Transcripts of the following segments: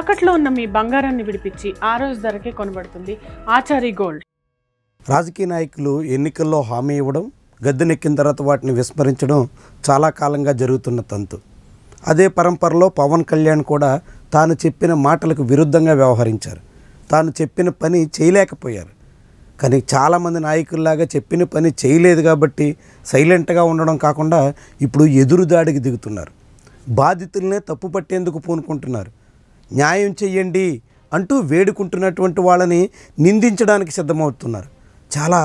తాకట్లో ఉన్న మీ బంగారాన్ని విడిపించి ఆ రోజు ధరకే కొనబడుతుంది ఆచారి గోల్డ్. రాజకీయ నాయకులు ఎన్నికల్లో హామీ ఇవ్వడం, గద్దెనెక్కిన తర్వాత వాటిని విస్మరించడం చాలా కాలంగా జరుగుతున్న తంతు. అదే పరంపరలో పవన్ కళ్యాణ్ కూడా తాను చెప్పిన మాటలకు విరుద్ధంగా వ్యవహరించారు. తాను చెప్పిన పని చేయలేకపోయారు. కానీ చాలామంది నాయకుల్లాగా చెప్పిన పని చేయలేదు కాబట్టి సైలెంట్గా ఉండడం కాకుండా ఇప్పుడు ఎదురుదాడికి దిగుతున్నారు. బాధితులనే తప్పు పట్టేందుకు పూనుకుంటున్నారు. న్యాయం చెయ్యండి అంటూ వేడుకుంటున్నటువంటి వాళ్ళని నిందించడానికి సిద్ధమవుతున్నారు. చాలా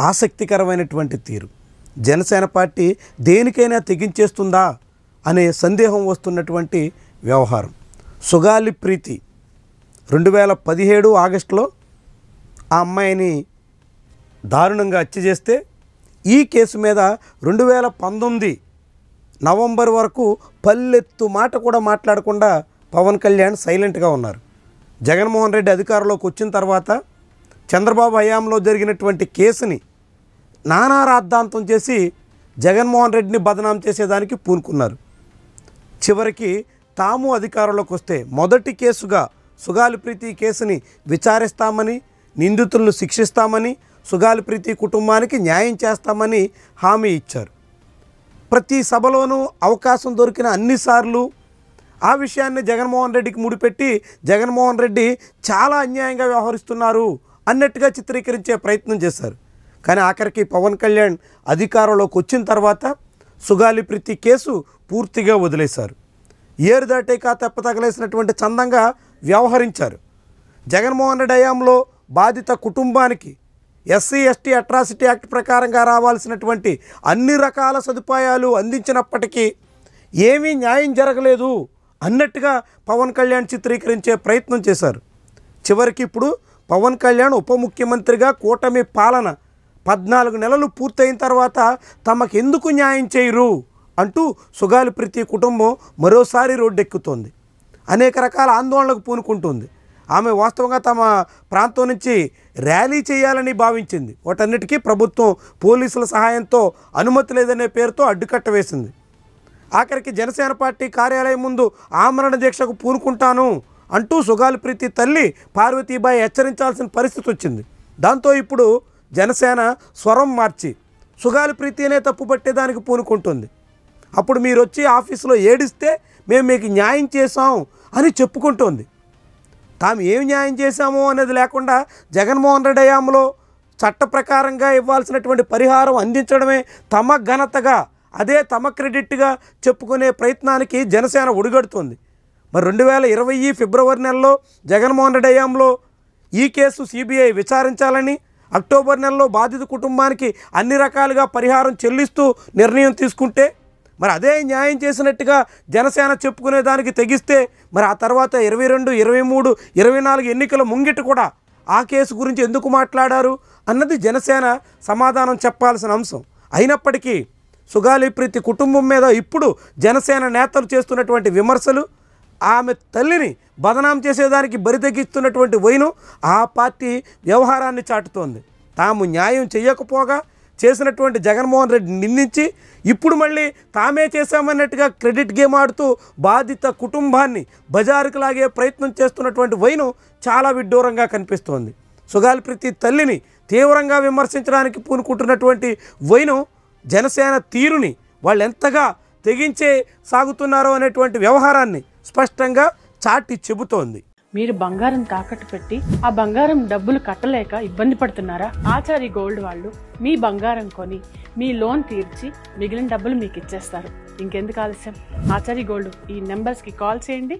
ఆసక్తికరమైనటువంటి తీరు. జనసేన పార్టీ దేనికైనా తెగించేస్తుందా అనే సందేహం వస్తున్నటువంటి వ్యవహారం. సుగాలి ప్రీతి 2017 ఆగస్టులో ఆ అమ్మాయిని దారుణంగా హత్య చేస్తే ఈ కేసు మీద 2019 నవంబర్ వరకు పల్లెత్తు మాట కూడా మాట్లాడకుండా పవన్ కళ్యాణ్ సైలెంట్గా ఉన్నారు. జగన్మోహన్ రెడ్డి అధికారంలోకి వచ్చిన తర్వాత చంద్రబాబు హయాంలో జరిగినటువంటి కేసుని నానా రాద్ధాంతం చేసి జగన్మోహన్ రెడ్డిని బదనాం చేసేదానికి పూనుకున్నారు. చివరికి తాము అధికారంలోకి వస్తే మొదటి కేసుగా సుగాలి ప్రీతి కేసుని విచారిస్తామని, నిందితులను శిక్షిస్తామని, సుగాలి ప్రీతి కుటుంబానికి న్యాయం చేస్తామని హామీ ఇచ్చారు. ప్రతి సభలోనూ అవకాశం దొరికిన అన్నిసార్లు ఆ విషయాన్ని జగన్మోహన్ రెడ్డికి ముడిపెట్టి జగన్మోహన్ రెడ్డి చాలా అన్యాయంగా వ్యవహరిస్తున్నారు అన్నట్టుగా చిత్రీకరించే ప్రయత్నం చేశారు. కానీ ఆఖరికి పవన్ కళ్యాణ్ అధికారంలోకి వచ్చిన తర్వాత సుగాలి ప్రీతి కేసు పూర్తిగా వదిలేశారు. ఏరు దాటేక తెప్పతగలేసినటువంటి చందంగా వ్యవహరించారు. జగన్మోహన్ రెడ్డి హయాంలో బాధిత కుటుంబానికి ఎస్సీ ఎస్టీ అట్రాసిటీ యాక్ట్ ప్రకారంగా రావాల్సినటువంటి అన్ని రకాల సదుపాయాలు అందించినప్పటికీ ఏమీ న్యాయం జరగలేదు అన్నట్టుగా పవన్ కళ్యాణ్ చిత్రీకరించే ప్రయత్నం చేశారు. చివరికి ఇప్పుడు పవన్ కళ్యాణ్ ఉప ముఖ్యమంత్రిగా కూటమి పాలన 14 నెలలు పూర్తయిన తర్వాత తమకెందుకు న్యాయం చేయరు అంటూ సుగాలి ప్రీతి కుటుంబం మరోసారి రోడ్డెక్కుతోంది. అనేక రకాల ఆందోళనలకు పూనుకుంటుంది. ఆమె వాస్తవంగా తమ ప్రాంతం నుంచి ర్యాలీ చేయాలని భావించింది. వాటన్నిటికీ ప్రభుత్వం పోలీసుల సహాయంతో అనుమతి లేదనే పేరుతో అడ్డుకట్ట వేసింది. ఆఖరికి జనసేన పార్టీ కార్యాలయం ముందు ఆమరణ దీక్షకు పూనుకుంటాను అంటూ సుగాలి ప్రీతి తల్లి పార్వతీబాయి హెచ్చరించాల్సిన పరిస్థితి వచ్చింది. దాంతో ఇప్పుడు జనసేన స్వరం మార్చి సుగాలి ప్రీతినే తప్పు పట్టేదానికి పూనుకుంటుంది. అప్పుడు మీరు వచ్చి ఆఫీసులో ఏడిస్తే మేము మీకు న్యాయం చేశాం అని చెప్పుకుంటోంది. తాము ఏం న్యాయం చేశామో అనేది లేకుండా జగన్మోహన్ రెడ్డి హయాంలో చట్ట ప్రకారంగా ఇవ్వాల్సినటువంటి పరిహారం అందించడమే తమ ఘనతగా, అదే తమ క్రెడిట్గా చెప్పుకునే ప్రయత్నానికి జనసేన ఒడిగడుతోంది. మరి 2020 ఫిబ్రవరి నెలలో జగన్మోహన్ రెడ్డి హయాంలో ఈ కేసు సిబిఐ విచారించాలని, అక్టోబర్ నెలలో బాధిత కుటుంబానికి అన్ని రకాలుగా పరిహారం చెల్లిస్తూ నిర్ణయం తీసుకుంటే మరి అదే న్యాయం చేసినట్టుగా జనసేన చెప్పుకునే దానికి తెగిస్తే మరి ఆ తర్వాత 22, 23, 24 ఎన్నికల ముంగిట కూడా ఆ కేసు గురించి ఎందుకు మాట్లాడారు అన్నది జనసేన సమాధానం చెప్పాల్సిన అంశం. అయినప్పటికీ సుగాలి ప్రీతి కుటుంబం మీద ఇప్పుడు జనసేన నేతలు చేస్తున్నటువంటి విమర్శలు, ఆమె తల్లిని బదనాం చేసేదానికి బరితెగిస్తున్నటువంటి వైను ఆ పార్టీ వ్యవహారాన్ని చాటుతోంది. తాము న్యాయం చేయకపోగా చేసినటువంటి జగన్మోహన్ రెడ్డి నిందించి ఇప్పుడు మళ్ళీ తామే చేశామన్నట్టుగా క్రెడిట్ గేమ్ ఆడుతూ బాధిత కుటుంబాన్ని బజారుకు లాగే ప్రయత్నం చేస్తున్నటువంటి వైను చాలా విడ్డూరంగా కనిపిస్తోంది. సుగాలి ప్రీతి తల్లిని తీవ్రంగా విమర్శించడానికి పూనుకుంటున్నటువంటి వైను జనసేన తీరుని వాళ్ళు ఎంతగా తెగించే సాగుతున్నారో అనేటువంటి వ్యవహారాన్ని స్పష్టంగా చాటి చెబుతోంది. మీరు బంగారం తాకట్టు పెట్టి ఆ బంగారం డబ్బులు కట్టలేక ఇబ్బంది పడుతున్నారా? ఆచారి గోల్డ్ వాళ్ళు మీ బంగారం కొని మీ లోన్ తీర్చి మిగిలిన డబ్బులు మీకు ఇచ్చేస్తారు. ఇంకెందుకు ఆలస్యం? ఆచారి గోల్డ్ ఈ నెంబర్స్కి కాల్ చేయండి.